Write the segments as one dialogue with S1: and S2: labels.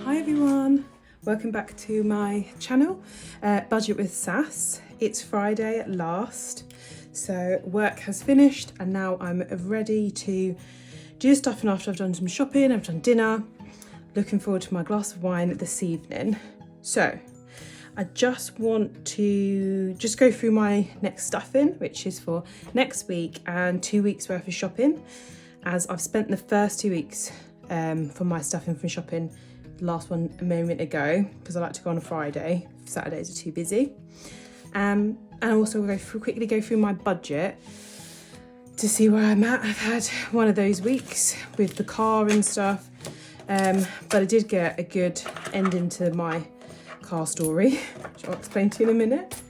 S1: Hi everyone, welcome back to my channel, Budget with Sass. It's Friday at last, so work has finished and now I'm ready to do stuff, and after I've done some shopping, I've done dinner, looking forward to my glass of wine this evening. So I just want to go through my next stuffing, which is for next week and 2 weeks worth of shopping, as I've spent the first 2 weeks for my stuffing from shopping, the last one a moment ago, because I like to go on a Friday. Saturdays are too busy. And also quickly go through my budget to see where I'm at. I've had one of those weeks with the car and stuff, but I did get a good ending to my car story, which I'll explain to you in a minute.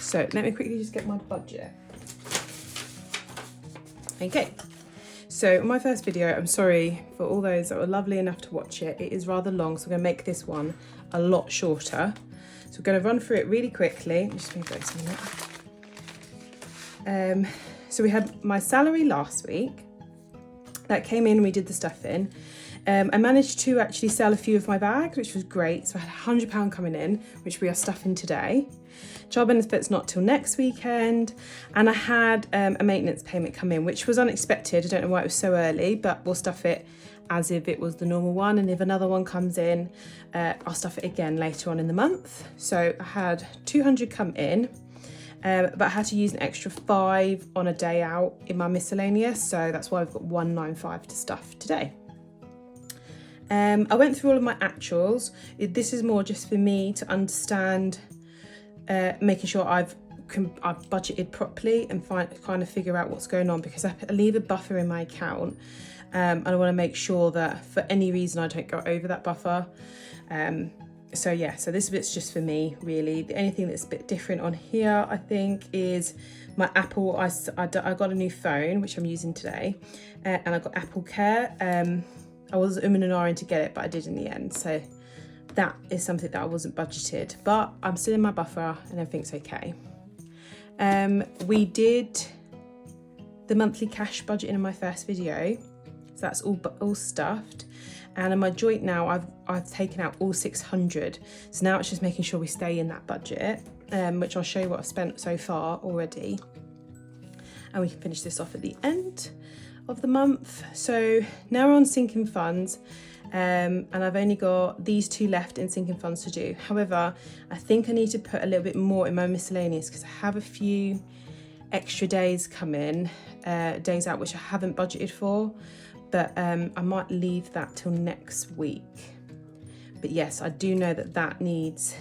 S1: So let me quickly just get my budget. Okay. So my first video, I'm sorry for all those that were lovely enough to watch it. It is rather long, so I'm going to make this one a lot shorter. So we're going to run through it really quickly. Just move those a minute. So we had my salary last week. That came in, we did the stuffing. I managed to actually sell a few of my bags, which was great. So I had £100 coming in, which we are stuffing today. Child benefits not till next weekend, and I had a maintenance payment come in, which was unexpected. I don't know why it was so early, but we'll stuff it as if it was the normal one, and if another one comes in, I'll stuff it again later on in the month. So I had 200 come in, but I had to use an extra 5 on a day out in my miscellaneous, so that's why I've got 195 to stuff today. I went through all of my actuals. This is more just for me to understand, making sure I've budgeted properly and kind of figure out what's going on, because I leave a buffer in my account, and I want to make sure that for any reason I don't go over that buffer. So yeah, so this bit's just for me really. The only thing that's a bit different on here, I think, is my Apple. I got a new phone, which I'm using today, and I got Apple Care. I was umming and ahhing to get it, but I did in the end. So that is something that I wasn't budgeted, but I'm still in my buffer and everything's okay. We did the monthly cash budget in my first video, so that's all stuffed. And in my joint now, I've taken out all 600. So now it's just making sure we stay in that budget, which I'll show you what I've spent so far already. And we can finish this off at the end of the month. So now we're on sinking funds, and I've only got these 2 left in sinking funds to do. However, I think I need to put a little bit more in my miscellaneous, because I have a few extra days come in, days out, which I haven't budgeted for, but I might leave that till next week. But yes, I do know that that needs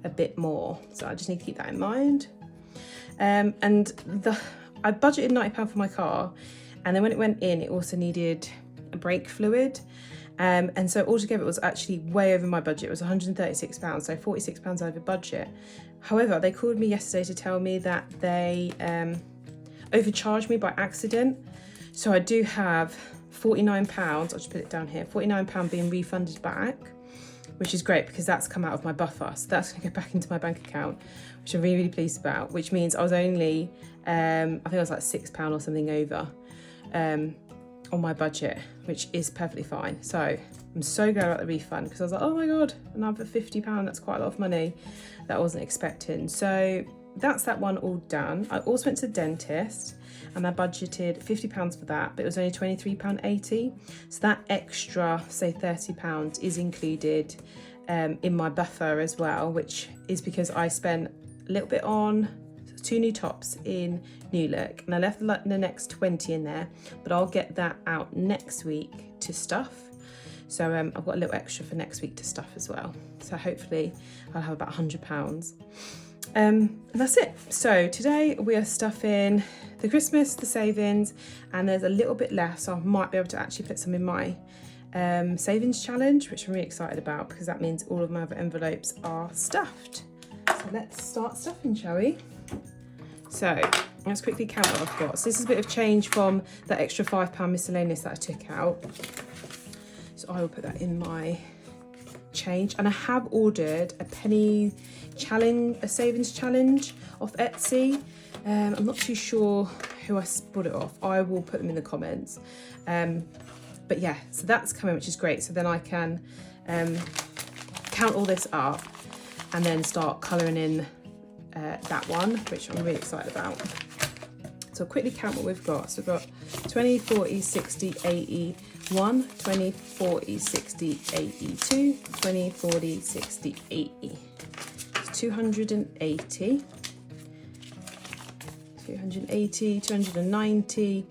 S1: a bit more, so I just need to keep that in mind. I budgeted £90 for my car, and then when it went in, it also needed a brake fluid. And so altogether it was actually way over my budget. It was £136, so £46 over budget. However, they called me yesterday to tell me that they overcharged me by accident. So I do have £49, I'll just put it down here, £49 being refunded back, which is great because that's come out of my buffer. So that's gonna go back into my bank account, which I'm really, really pleased about, which means I was only, I think I was like £6 or something over on my budget, which is perfectly fine. So I'm so glad about the refund, because I was like, oh my God, another £50, that's quite a lot of money that I wasn't expecting. So that's that one all done. I also went to the dentist and I budgeted £50 for that, but it was only £23.80. So that extra, say £30 is included in my buffer as well, which is because I spent a little bit on 2 new tops in New Look, and I left the next 20 in there, but I'll get that out next week to stuff. So I've got a little extra for next week to stuff as well. So hopefully I'll have about £100. And that's it. So today we are stuffing the Christmas, the savings, and there's a little bit left, so I might be able to actually put some in my savings challenge, which I'm really excited about, because that means all of my other envelopes are stuffed. So let's start stuffing, shall we? So let's quickly count what I've got. So this is a bit of change from that extra £5 miscellaneous that I took out. So I will put that in my change. And I have ordered a penny challenge, a savings challenge off Etsy. I'm not too sure who I bought it off. I will put them in the comments. But yeah, so that's coming, which is great. So then I can count all this up and then start colouring in that one, which I'm really excited about. So I'll quickly count what we've got. So we've got 20, 40, 60, 80, 1, 20, 40, 60, 82, 20, 40, 60, 80. It's 280, 280, 290,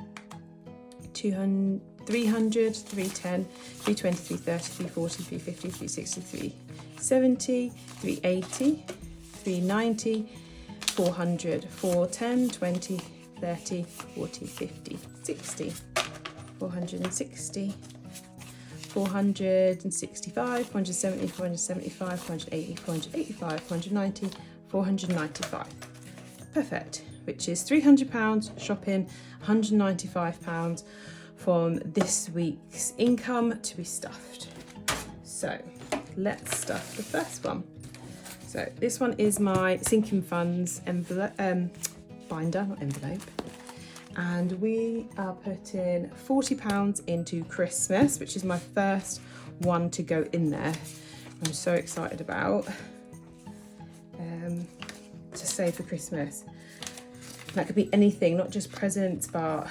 S1: 200, 300, 310, 320, 330, 340, 350, 360, 370, 380, 390, 400, 410, 20, 30, 40, 50, 60, 460, 465, 470, 475, 480, 485, 490, 495. Perfect, which is £300 shopping, £195 from this week's income to be stuffed. So let's stuff the first one. So this one is my sinking funds envelope, binder, not envelope. And we are putting £40 into Christmas, which is my first one to go in there. I'm so excited about to save for Christmas. That could be anything, not just presents, but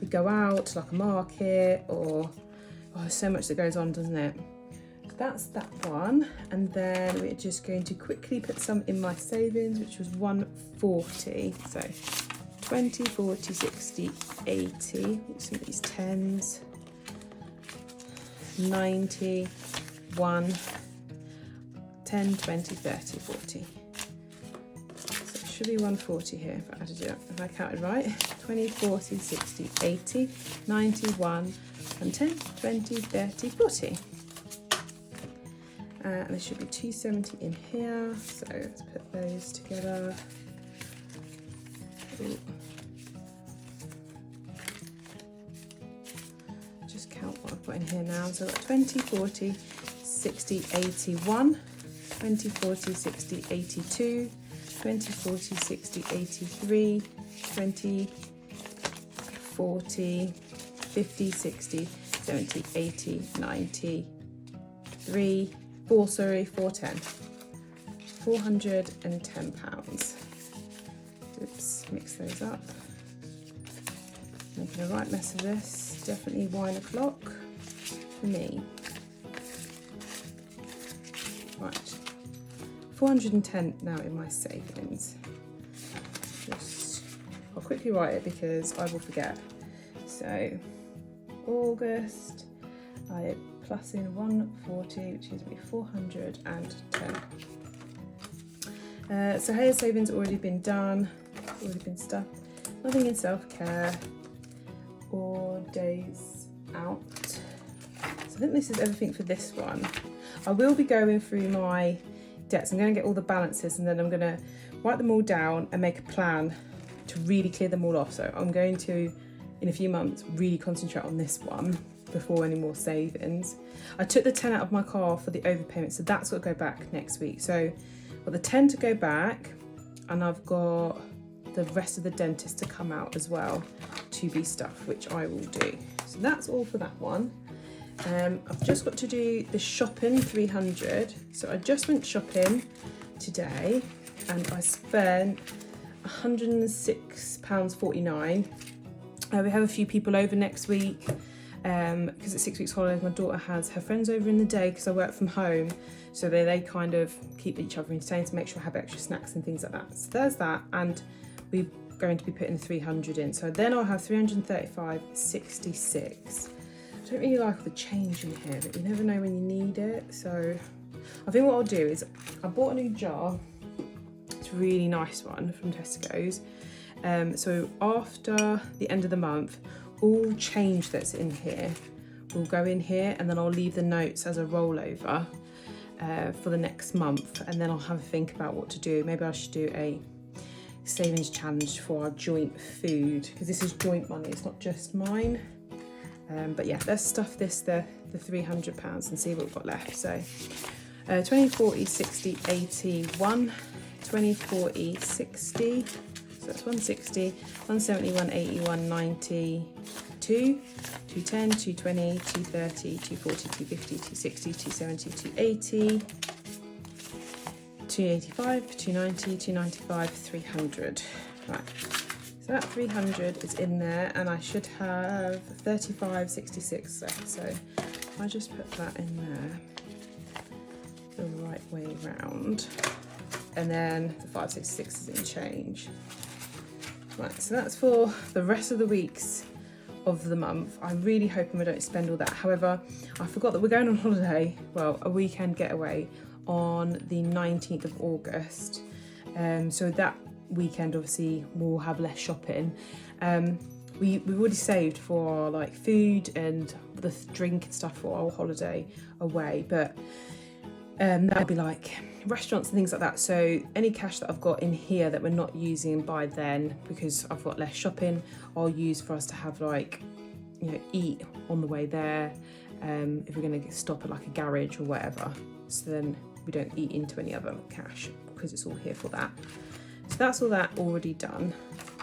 S1: we go out to like a market or there's so much that goes on, doesn't it? So that's that one. And then we're just going to quickly put some in my savings, which was 140. So 20, 40, 60, 80, some of these 10s, 90, 1, 10, 20, 30, 40. So it should be 140 here if I added it up, if I counted right. 20, 40, 60, 80, 91, and 10, 20, 30, 40. And there should be 270 in here, so let's put those together. Ooh. Just count what I've got in here now. So I've got 20, 40, 60, 81, 20, 40, 60, 82, 20, 40, 60, 83, 20, 40, 50, 60, 70, 80, 90, 410. £410. Oops, mix those up. Making a right mess of this. Definitely wine o'clock for me. Right, 410 now in my savings. I'll quickly write it because I will forget. So August, I plus in 140, which gives me 410. So hair savings already been done, already been stuffed. Nothing in self-care or days out. So I think this is everything for this one. I will be going through my debts. I'm going to get all the balances and then I'm going to write them all down and make a plan to really clear them all off. So I'm going to, in a few months, really concentrate on this one before any more savings. I took the 10 out of my car for the overpayment, so that's got to go back next week. So I've got the 10 to go back and I've got the rest of the dentist to come out as well to be stuffed, which I will do. So that's all for that one. I've just got to do the shopping, 300. So I just went shopping today and I spent £106.49. We have a few people over next week because it's 6 weeks holidays. My daughter has her friends over in the day because I work from home, so they kind of keep each other entertained to make sure I have extra snacks and things like that. So there's that, and we're going to be putting 300 in. So then I'll have 335.66. I don't really like the change in here, but you never know when you need it. So I think what I'll do is I bought a new jar. It's a really nice one from Tesco's. So after the end of the month, all change that's in here will go in here, and then I'll leave the notes as a rollover for the next month, and then I'll have a think about what to do. Maybe I should do a savings challenge for our joint food, because this is joint money, it's not just mine. But yeah, let's stuff this, the £300, and see what we've got left. So 20, 40, 60, 80, 1, 20, 40, 60, so that's 160, 170, 180, 190, 210, 220, 230, 240, 250, 260, 270, 280, 285, 290, 295, 300. Right, so that 300 is in there, and I should have 35.66 left. So if I just put that in there the right way round, and then the 566 is in change. Right, so that's for the rest of the weeks of the month. I'm really hoping we don't spend all that. However, I forgot that we're going on holiday, well, a weekend getaway on the 19th of August. So that weekend obviously we'll have less shopping. We've already saved for like food and the drink and stuff for our holiday away, but that'll be like restaurants and things like that. So any cash that I've got in here that we're not using by then, because I've got less shopping, I'll use for us to have like, you know, eat on the way there, if we're going to stop at like a garage or whatever, so then we don't eat into any other cash because it's all here for that. So that's all that already done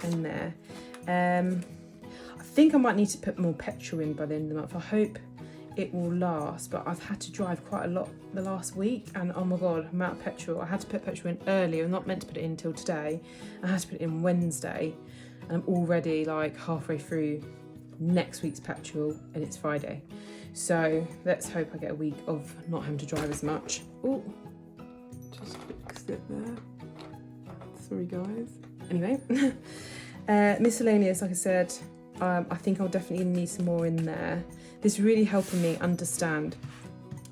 S1: in there. I think I might need to put more petrol in by the end of the month. I hope it will last, but I've had to drive quite a lot the last week, and oh my god, amount of petrol. I had to put petrol in earlier. I'm not meant to put it in until today. I had to put it in Wednesday, and I'm already like halfway through next week's petrol, and it's Friday. So let's hope I get a week of not having to drive as much. Oh, just fixed it there. Sorry guys. Anyway, miscellaneous, like I said, I think I'll definitely need some more in there. This is really helping me understand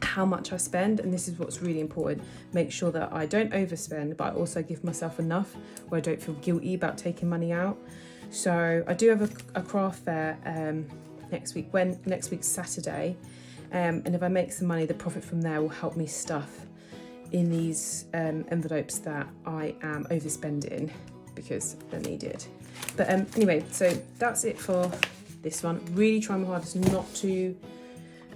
S1: how much I spend, and this is what's really important. Make sure that I don't overspend, but I also give myself enough where I don't feel guilty about taking money out. So I do have a craft fair next week's Saturday, and if I make some money, the profit from there will help me stuff in these envelopes that I am overspending because they're needed. But anyway, so that's it for this one. Really trying my hardest not to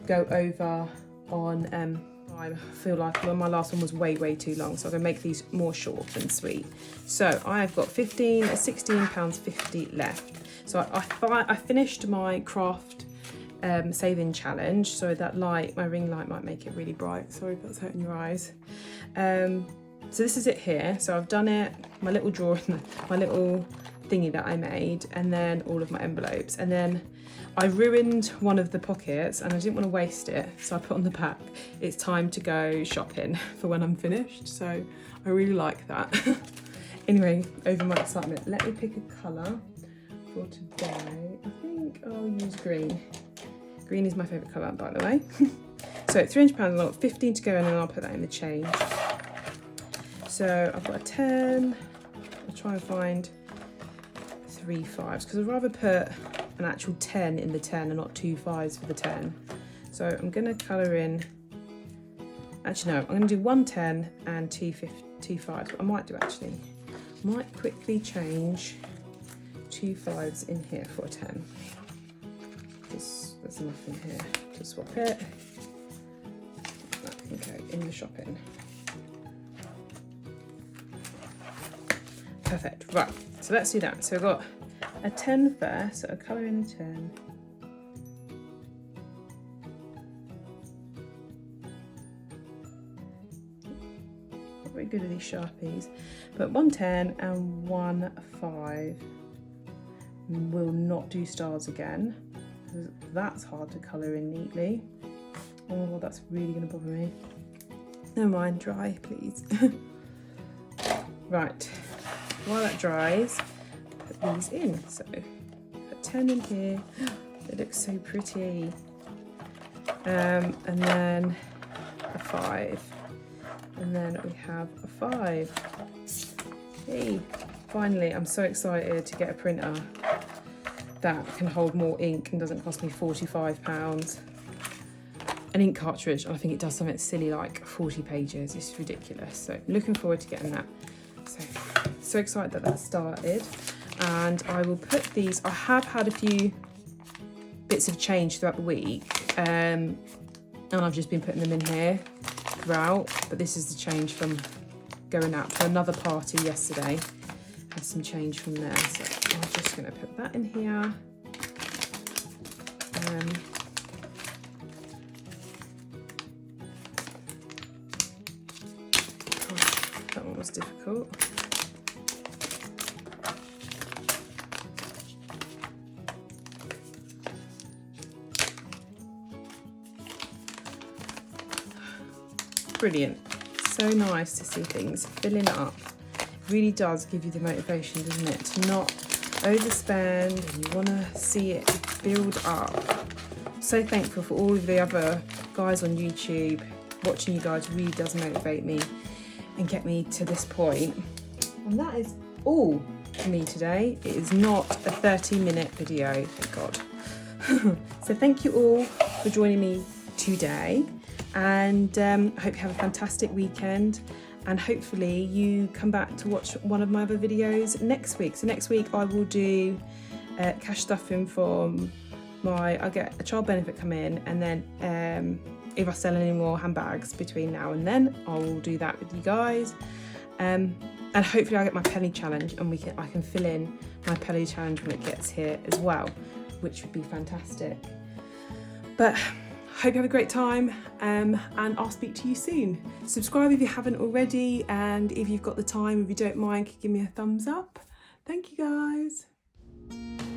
S1: go over on time. I feel like my last one was way too long, so I'm gonna make these more short and sweet. So I've got £16.50 left. So I finished my craft saving challenge. So that light, my ring light, might make it really bright. Sorry if that's hurting your eyes. So this is it here. So I've done it, my little drawer, my little thingy that I made, and then all of my envelopes, and then I ruined one of the pockets and I didn't want to waste it, so I put on the back, it's time to go shopping for when I'm finished. So I really like that. Anyway, over my excitement, let me pick a colour for today. I think I'll use green. Green is my favourite colour, by the way. So £300, I've got 15 to go, and then I'll put that in the change. So I've got a 10. I'll try and find 3 5s, because I'd rather put an actual 10 in the 10 and not 2 5s for the 10. So I'm going to colour in, actually no, I'm going to do 1 10 and 2 5s. I might do actually, might quickly change 2 5s in here for a 10. There's enough in here to swap it. That can go in the shopping. Perfect, right, so let's do that. So I've got a 10 first, so I'll colour in a 10. Not very good with these Sharpies, but 1 10 and 1 5. Will not do stars again, because that's hard to colour in neatly. Oh well, that's really going to bother me. Never mind, dry please. Right. While that dries, put these in. So put 10 in here. It looks so pretty. And then a 5. And then we have a 5. Hey, finally, I'm so excited to get a printer that can hold more ink and doesn't cost me £45. An ink cartridge, and I think it does something silly like 40 pages. It's ridiculous. So looking forward to getting that. So excited that that started, and I will put these. I have had a few bits of change throughout the week, and I've just been putting them in here throughout, but this is the change from going out to another party yesterday. Had some change from there, so I'm just going to put that in here. was difficult. Brilliant. So nice to see things filling up. It really does give you the motivation, doesn't it, to not overspend, and you want to see it build up. So thankful for all of the other guys on YouTube. Watching you guys really does motivate me and get me to this point. And that is all for me today. It is not a 30-minute video, thank God. So thank you all for joining me today, and I hope you have a fantastic weekend, and hopefully you come back to watch one of my other videos next week. So next week I will do cash stuffing from I'll get a child benefit come in, and then if I sell any more handbags between now and then, I will do that with you guys. And hopefully I'll get my penny challenge, and I can fill in my penny challenge when it gets here as well, which would be fantastic. But hope you have a great time, and I'll speak to you soon. Subscribe if you haven't already, and if you've got the time, if you don't mind, give me a thumbs up. Thank you guys.